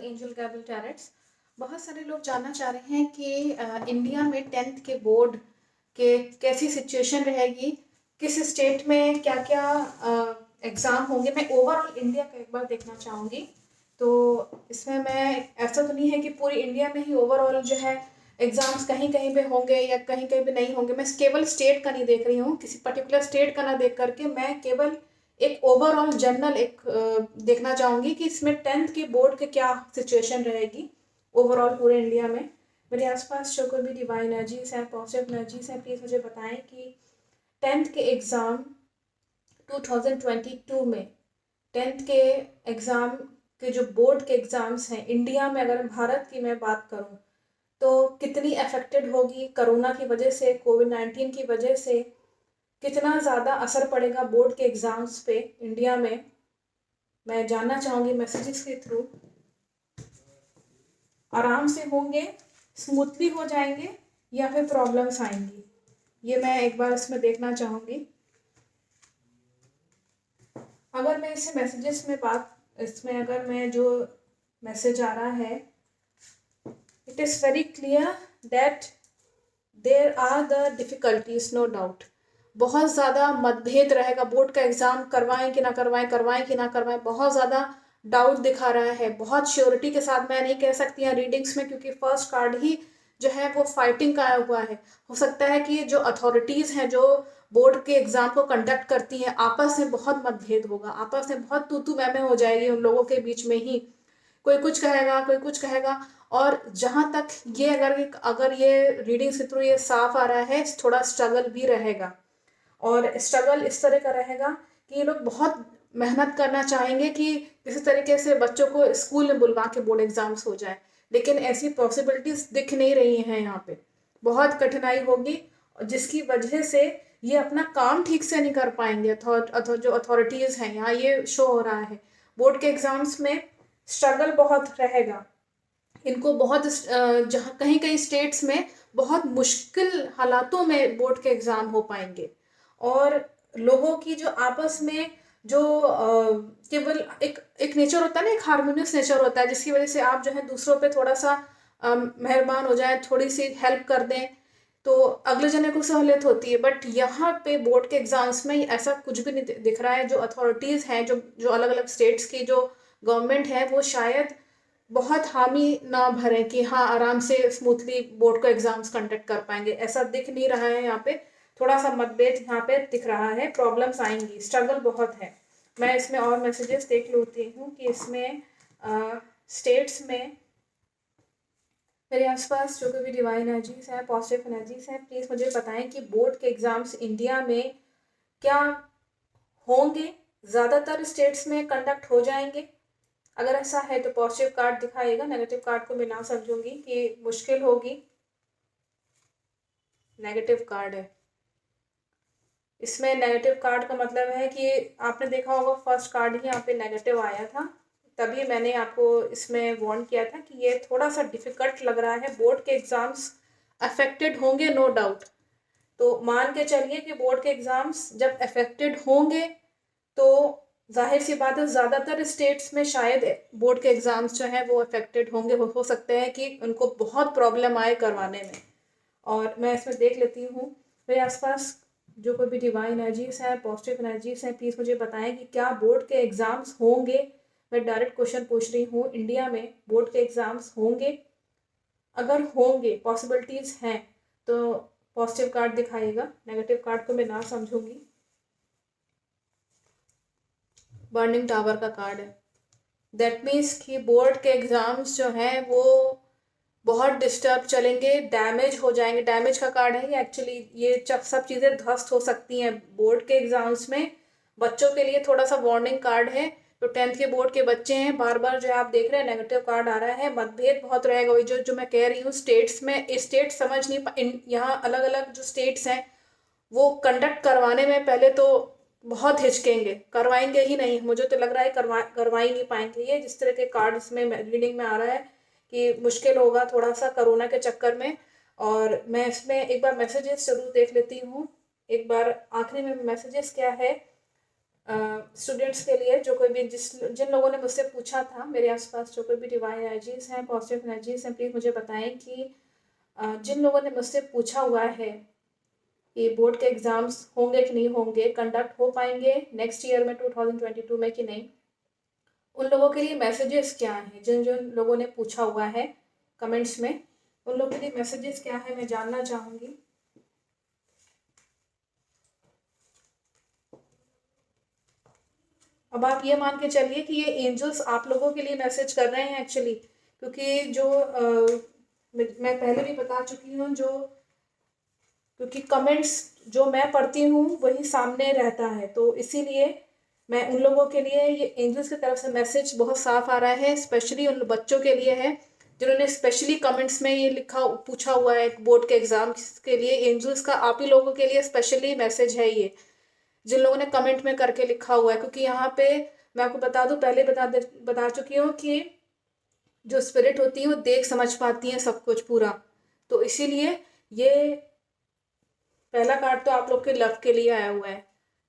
Angel गैबल टैरेट्स। बहुत सारे लोग जानना चाह रहे हैं कि इंडिया में 10th के बोर्ड के कैसी सिचुएशन रहेगी, किस स्टेट में क्या क्या एग्ज़ाम होंगे। मैं ओवरऑल इंडिया का एक बार देखना चाहूँगी। तो इसमें मैं ऐसा तो नहीं है कि पूरी इंडिया में ही ओवरऑल जो है एग्ज़ाम्स कहीं कहीं पे होंगे या कहीं कहीं पे नहीं होंगे। मैं केवल स्टेट का नहीं देख रही हूँ, किसी पर्टिकुलर स्टेट का ना देख करके मैं केवल एक ओवरऑल जनरल एक देखना चाहूँगी कि इसमें 10th के बोर्ड के क्या सिचुएशन रहेगी ओवरऑल पूरे इंडिया में। मेरे आसपास जो कोई भी डिवाइन एनर्जीज हैं, पॉजिटिव एनर्जीज हैं, प्लीज़ मुझे बताएं कि 10th के एग्ज़ाम 2022 में 10th के एग्ज़ाम के जो बोर्ड के एग्ज़ाम्स हैं इंडिया में, अगर भारत की मैं बात करूं तो कितनी अफेक्टेड होगी कोरोना की वजह से, कोविड-19 की वजह से कितना ज़्यादा असर पड़ेगा बोर्ड के एग्ज़ाम्स पे इंडिया में। मैं जानना चाहूँगी मैसेजेस के थ्रू। आराम से होंगे, स्मूथली हो जाएंगे या फिर प्रॉब्लम्स आएंगी, ये मैं एक बार इसमें देखना चाहूँगी। अगर मैं इसे मैसेजेस में इसमें अगर मैं जो मैसेज आ रहा है, it is very clear that there are the difficulties, no doubt. बहुत ज़्यादा मतभेद रहेगा, बोर्ड का एग्ज़ाम करवाएं कि ना करवाएं, करवाएं कि ना करवाएं, बहुत ज़्यादा डाउट दिखा रहा है। बहुत श्योरिटी के साथ मैं नहीं कह सकती हैं रीडिंग्स में, क्योंकि फर्स्ट कार्ड ही जो है वो फाइटिंग का आया हुआ है। हो सकता है कि जो अथॉरिटीज़ हैं जो बोर्ड के एग्ज़ाम को कंडक्ट करती हैं, आपस में बहुत मतभेद होगा, आपस में बहुत तू मैं हो जाएगी उन लोगों के बीच में ही। कोई कुछ कहेगा, कोई कुछ कहेगा। और जहाँ तक ये अगर ये रीडिंग के थ्रू ये साफ आ रहा है, थोड़ा स्ट्रगल भी रहेगा। और स्ट्रगल इस तरह का रहेगा कि ये लोग बहुत मेहनत करना चाहेंगे कि किसी तरीके से बच्चों को स्कूल में बुलवा के बोर्ड एग्जाम्स हो जाए, लेकिन ऐसी पॉसिबिलिटीज दिख नहीं रही हैं यहाँ पे। बहुत कठिनाई होगी जिसकी वजह से ये अपना काम ठीक से नहीं कर पाएंगे। जो अथॉरिटीज़ हैं यहाँ, ये शो हो रहा है बोर्ड के एग्जाम्स में स्ट्रगल बहुत रहेगा इनको। बहुत जहाँ कहीं कहीं स्टेट्स में बहुत मुश्किल हालातों में बोर्ड के एग्ज़ाम हो पाएंगे। और लोगों की जो आपस में जो केवल एक एक नेचर होता है ना, एक हारमोनियस नेचर होता है, जिसकी वजह से आप जो है दूसरों पे थोड़ा सा मेहरबान हो जाए, थोड़ी सी हेल्प कर दें तो अगले जने को सहूलियत होती है। बट यहाँ पे बोर्ड के एग्जाम्स में ऐसा कुछ भी नहीं दिख रहा है। जो अथॉरिटीज़ हैं, जो जो अलग अलग स्टेट्स की जो गवर्नमेंट है, वो शायद बहुत हामी ना भरें कि हाँ आराम से स्मूथली बोर्ड को एग्जाम्स कंडक्ट कर पाएंगे, ऐसा दिख नहीं रहा है। यहाँ पे थोड़ा सा मतभेद यहाँ पे दिख रहा है, प्रॉब्लम्स आएंगी, स्ट्रगल बहुत है। मैं इसमें और मैसेजेस देख लेती हूँ कि इसमें स्टेट्स में मेरे आसपास जो भी डिवाइन एनर्जीज हैं, पॉजिटिव एनर्जीज हैं, प्लीज़ मुझे बताएं कि बोर्ड के एग्ज़ाम्स इंडिया में क्या होंगे, ज़्यादातर स्टेट्स में कंडक्ट हो जाएंगे। अगर ऐसा है तो पॉजिटिव कार्ड दिखाएगा, नेगेटिव कार्ड को मैं ना समझूंगी कि मुश्किल होगी। नेगेटिव कार्ड है, इसमें नेगेटिव कार्ड का मतलब है कि आपने देखा होगा फर्स्ट कार्ड ही यहाँ पे नेगेटिव आया था, तभी मैंने आपको इसमें वार्न किया था कि ये थोड़ा सा डिफिकल्ट लग रहा है। बोर्ड के एग्जाम्स अफेक्टेड होंगे, नो डाउट। तो मान के चलिए कि बोर्ड के एग्जाम्स जब अफेक्टेड होंगे तो जाहिर सी बात है ज़्यादातर स्टेट्स में शायद बोर्ड के एग्ज़ाम्स जो हैं वो अफेक्टेड होंगे। हो सकते हैं कि उनको बहुत प्रॉब्लम आए करवाने में। और मैं इसमें देख लेती हूँ मेरे आसपास जो कोई भी डिवाइन एनर्जीज हैं, पॉजिटिव एनर्जीज हैं, प्लीज़ मुझे बताएं कि क्या बोर्ड के एग्ज़ाम्स होंगे। मैं डायरेक्ट क्वेश्चन पूछ रही हूँ, इंडिया में बोर्ड के एग्ज़ाम्स होंगे? अगर होंगे, पॉसिबिलिटीज़ हैं, तो पॉजिटिव कार्ड दिखाइएगा, नेगेटिव कार्ड को मैं ना समझूंगी। बर्निंग टावर का कार्ड है, दैट मीन्स कि बोर्ड के एग्ज़ाम्स जो हैं वो बहुत डिस्टर्ब चलेंगे, डैमेज हो जाएंगे। डैमेज का कार्ड है ये एक्चुअली, ये सब चीज़ें ध्वस्त हो सकती हैं बोर्ड के एग्ज़ाम्स में। बच्चों के लिए थोड़ा सा वार्निंग कार्ड है। तो 10th के बोर्ड के बच्चे हैं, बार बार जो आप देख रहे हैं नेगेटिव कार्ड आ रहा है, मतभेद बहुत रहेगा। वही जो मैं कह रही हूँ, स्टेट्स में स्टेट समझ नहीं यहाँ अलग अलग जो स्टेट्स हैं वो कंडक्ट करवाने में पहले तो बहुत हिचकेंगे, करवाएंगे ही नहीं। मुझे तो लग रहा है करवा ही नहीं पाएंगे ये, जिस तरह के कार्ड इसमें रीडिंग में आ रहा है कि मुश्किल होगा थोड़ा सा कोरोना के चक्कर में। और मैं इसमें एक बार मैसेजेस जरूर देख लेती हूँ। एक बार आखिरी में मैसेजेस क्या है, स्टूडेंट्स के लिए, जो कोई भी जिन लोगों ने मुझसे पूछा था, मेरे आसपास जो कोई भी डिवाइन एनर्जीज हैं, पॉजिटिव एनर्जीज हैं, प्लीज़ मुझे बताएं कि जिन लोगों ने मुझसे पूछा हुआ है कि बोर्ड के एग्ज़ाम्स होंगे कि नहीं होंगे, कंडक्ट हो पाएंगे नेक्स्ट ईयर में 2022 में कि नहीं, उन लोगों के लिए मैसेजेस क्या हैं। जिन जिन लोगों ने पूछा हुआ है कमेंट्स में, उन लोगों के लिए मैसेजेस क्या है, मैं जानना चाहूँगी। अब आप ये मान के चलिए कि ये एंजल्स आप लोगों के लिए मैसेज कर रहे हैं एक्चुअली, क्योंकि जो मैं पहले भी बता चुकी हूँ, जो क्योंकि कमेंट्स जो मैं पढ़ती हूँ वही सामने रहता है, तो इसीलिए मैं उन लोगों के लिए, ये एंजल्स की तरफ से मैसेज बहुत साफ आ रहा है, स्पेशली उन बच्चों के लिए है जिन्होंने स्पेशली कमेंट्स में ये लिखा पूछा हुआ है बोर्ड के एग्जाम के लिए। एंजल्स का आप ही लोगों के लिए स्पेशली मैसेज है ये, जिन लोगों ने कमेंट में करके लिखा हुआ है, क्योंकि यहाँ पे मैं आपको बता दूं, पहले बता चुकी हूँ कि जो स्पिरिट होती है वो देख समझ पाती है सब कुछ पूरा, तो इसीलिए ये पहला कार्ड तो आप लोग के लव के लिए आया हुआ है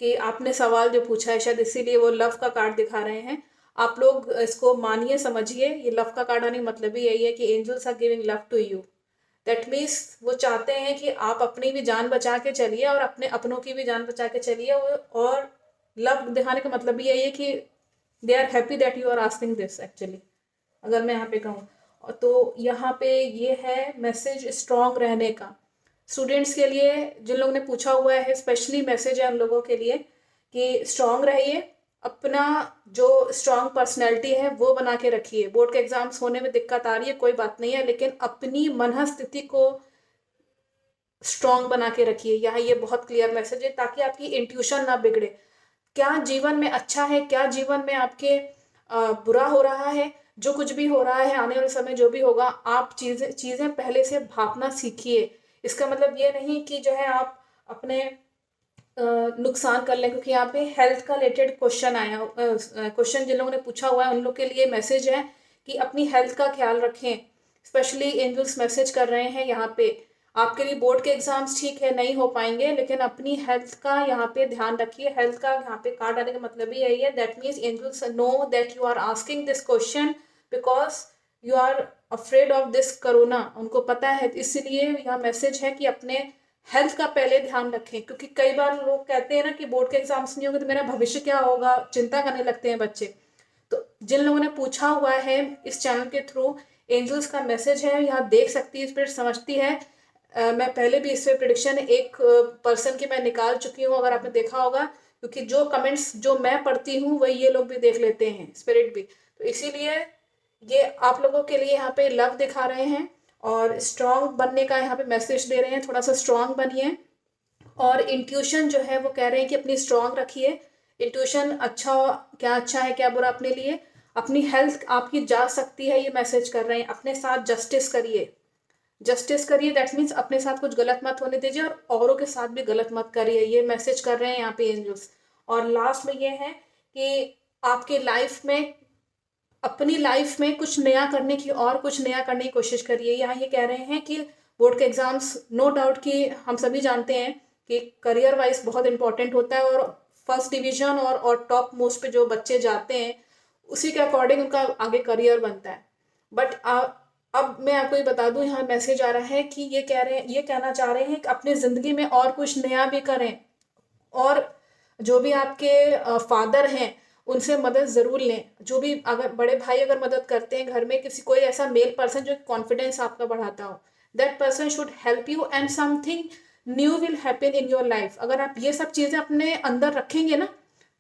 कि आपने सवाल जो पूछा है, शायद इसीलिए वो लव का कार्ड दिखा रहे हैं। आप लोग इसको मानिए, समझिए, ये लव का कार्ड आने का मतलब ही यही है कि angels are giving love to you. That means वो चाहते हैं कि आप अपनी भी जान बचा के चलिए और अपने अपनों की भी जान बचा के चलिए, और लव दिखाने का मतलब भी यही है कि they are happy that you are asking this actually, अगर मैं यहाँ पे कहूँ। तो यहाँ पे ये है मैसेज स्ट्रॉन्ग रहने का। स्टूडेंट्स के लिए जिन लोगों ने पूछा हुआ है, स्पेशली मैसेज है उन लोगों के लिए कि स्ट्रॉन्ग रहिए, अपना जो स्ट्रॉन्ग पर्सनैलिटी है वो बना के रखिए। बोर्ड के एग्जाम्स होने में दिक्कत आ रही है, कोई बात नहीं है, लेकिन अपनी मन स्थिति को स्ट्रॉन्ग बना के रखिए। यहाँ ये बहुत क्लियर मैसेज है, ताकि आपकी इंट्यूशन ना बिगड़े। क्या जीवन में अच्छा है, क्या जीवन में आपके बुरा हो रहा है, जो कुछ भी हो रहा है आने वाले समय जो भी होगा, आप चीज़ें पहले से भापना सीखिए। इसका मतलब ये नहीं कि जो है आप अपने नुकसान कर लें, क्योंकि यहाँ पे हेल्थ का रिलेटेड क्वेश्चन आया, क्वेश्चन जिन लोगों ने पूछा हुआ है उन लोग के लिए मैसेज है कि अपनी हेल्थ का ख्याल रखें। स्पेशली एंजल्स मैसेज कर रहे हैं यहाँ पे, आपके लिए बोर्ड के एग्जाम्स ठीक है नहीं हो पाएंगे, लेकिन अपनी हेल्थ का यहाँ पे ध्यान रखिए। हेल्थ का यहाँ पे कार्ड आने का मतलब ही यही है, that means angels know that you are asking this question because you are afraid of this corona. उनको पता है, इसलिए यह मैसेज है कि अपने हेल्थ का पहले ध्यान रखें, क्योंकि कई बार लोग कहते हैं ना कि बोर्ड के एग्जाम्स नहीं होंगे तो मेरा भविष्य क्या होगा, चिंता करने लगते हैं बच्चे। तो जिन लोगों ने पूछा हुआ है इस चैनल के थ्रू, एंजल्स का मैसेज है, यहाँ देख सकती है, स्पिरिट समझती है। मैं पहले भी इस पे प्रिडिक्शन एक पर्सन की मैं निकाल चुकी हूँ, अगर आपने देखा होगा, क्योंकि जो कमेंट्स जो मैं पढ़ती हूँ वही ये लोग भी देख लेते हैं, स्पिरिट भी। तो इसीलिए ये आप लोगों के लिए यहाँ पे लव दिखा रहे हैं और स्ट्रांग बनने का यहाँ पे मैसेज दे रहे हैं, थोड़ा सा स्ट्रांग बनिए। और इंट्यूशन जो है वो कह रहे हैं कि अपनी स्ट्रांग रखिए। इंट्यूशन अच्छा है क्या बुरा अपने लिए। अपनी हेल्थ आपकी जा सकती है, ये मैसेज कर रहे हैं। अपने साथ जस्टिस करिए, जस्टिस करिए, दैट मीन्स अपने साथ कुछ गलत मत होने दीजिए और औरों के साथ भी गलत मत करिए, ये मैसेज कर रहे हैं यहाँ पे एंजल्स। और लास्ट में ये है कि आपके लाइफ में, अपनी लाइफ में कुछ नया करने की और कुछ नया करने की कोशिश करिए। यहाँ ये कह रहे हैं कि बोर्ड के एग्जाम्स, नो डाउट कि हम सभी जानते हैं कि करियर वाइज बहुत इंपॉर्टेंट होता है, और फर्स्ट डिवीजन और टॉप मोस्ट पे जो बच्चे जाते हैं उसी के अकॉर्डिंग उनका आगे करियर बनता है। बट अब मैं आपको ये बता दूं, यहाँ मैसेज आ रहा है कि ये कहना चाह रहे हैं कि अपनी ज़िंदगी में और कुछ नया भी करें, और जो भी आपके फादर हैं उनसे मदद ज़रूर लें। जो भी अगर बड़े भाई अगर मदद करते हैं घर में, किसी कोई ऐसा मेल पर्सन जो कॉन्फिडेंस आपका बढ़ाता हो, that person should help you and something new will happen in your life. अगर आप ये सब चीज़ें अपने अंदर रखेंगे ना,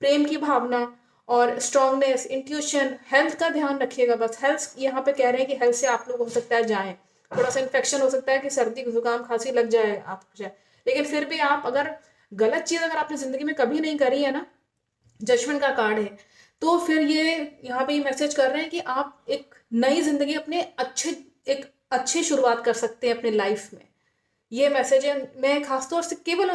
प्रेम की भावना और स्ट्रांगनेस, इंट्यूशन, हेल्थ का ध्यान रखिएगा बस। हेल्थ यहाँ पे कह रहे हैं कि हेल्थ से आप लोग हो सकता है जाएं, थोड़ा सा इन्फेक्शन हो सकता है कि सर्दी जुकाम खांसी लग जाए आपको जाए, लेकिन फिर भी आप अगर गलत चीज़ अगर आपने ज़िंदगी में कभी नहीं करी है ना, जजमेंट का कार्ड है, तो फिर ये यहाँ पे ये मैसेज कर रहे हैं कि आप एक नई ज़िंदगी अपने एक अच्छी शुरुआत कर सकते हैं अपने लाइफ में। ये मैसेज है। मैं खासतौर से केवल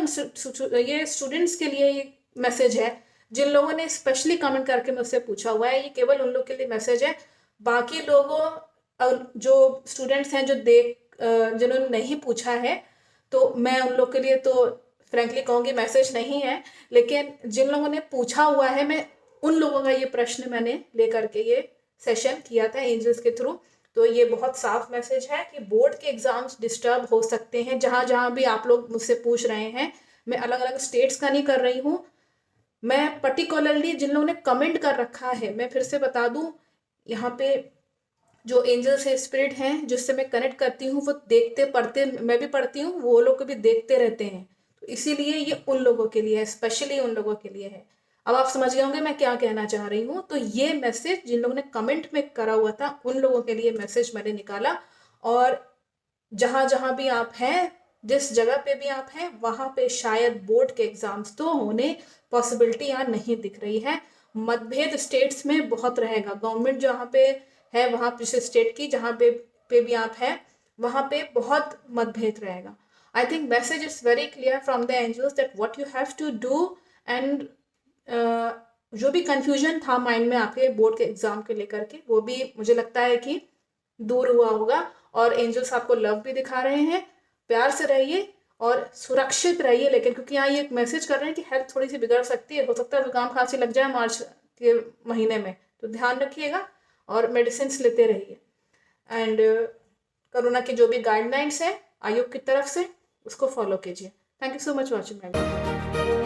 ये स्टूडेंट्स के लिए ये मैसेज है, जिन लोगों ने स्पेशली कमेंट करके मुझसे पूछा हुआ है, ये केवल उन लोग के लिए मैसेज है। बाकी लोगों जो स्टूडेंट्स हैं जो जिन्होंने नहीं पूछा है, तो मैं उन लोग के लिए तो फ्रेंकली कहूँगी मैसेज नहीं है, लेकिन जिन लोगों ने पूछा हुआ है, मैं उन लोगों का ये प्रश्न मैंने लेकर के ये सेशन किया था एंजल्स के थ्रू। तो ये बहुत साफ मैसेज है कि बोर्ड के एग्जाम्स डिस्टर्ब हो सकते हैं। जहाँ जहाँ भी आप लोग मुझसे पूछ रहे हैं, मैं अलग अलग स्टेट्स का नहीं कर रही हूँ, मैं पर्टिकुलरली जिन लोगों ने कमेंट कर रखा है, मैं फिर से बता दूं, यहाँ पे जो एंजल्स है, स्पिरिट हैं, जिससे मैं कनेक्ट करती हूँ, वो देखते पढ़ते, मैं भी पढ़ती हूँ, वो लोग भी देखते रहते हैं। तो इसीलिए ये उन लोगों के लिए है, स्पेशली उन लोगों के लिए है। अब आप समझ गए होंगे मैं क्या कहना चाह रही हूँ। तो ये मैसेज जिन लोगों ने कमेंट में करा हुआ था, उन लोगों के लिए मैसेज मैंने निकाला। और जहाँ जहाँ भी आप हैं, जिस जगह पे भी आप हैं, वहाँ पे शायद बोर्ड के एग्जाम्स तो होने पॉसिबिलिटी यहाँ नहीं दिख रही है। मतभेद स्टेट्स में बहुत रहेगा। गवर्नमेंट जहाँ पे है, वहाँ पे स्टेट की जहाँ पे भी आप हैं, वहाँ पे बहुत मतभेद रहेगा। I think message is very clear from the angels that what you have to do. And जो भी कंफ्यूजन था माइंड में आपके बोर्ड के एग्जाम के लेकर के, वो भी मुझे लगता है कि दूर हुआ होगा। और एंजल्स आपको लव भी दिखा रहे हैं। प्यार से रहिए और सुरक्षित रहिए। लेकिन क्योंकि यहाँ ये एक मैसेज कर रहे हैं कि हेल्थ थोड़ी सी बिगड़ सकती है, हो सकता है जुकाम खांसी लग जाए मार्च के महीने में, तो ध्यान रखिएगा और मेडिसिन लेते रहिए। एंड कोरोना की जो भी गाइडलाइंस है आयोग की तरफ से, उसको फॉलो कीजिए। Thank you so much watching my video.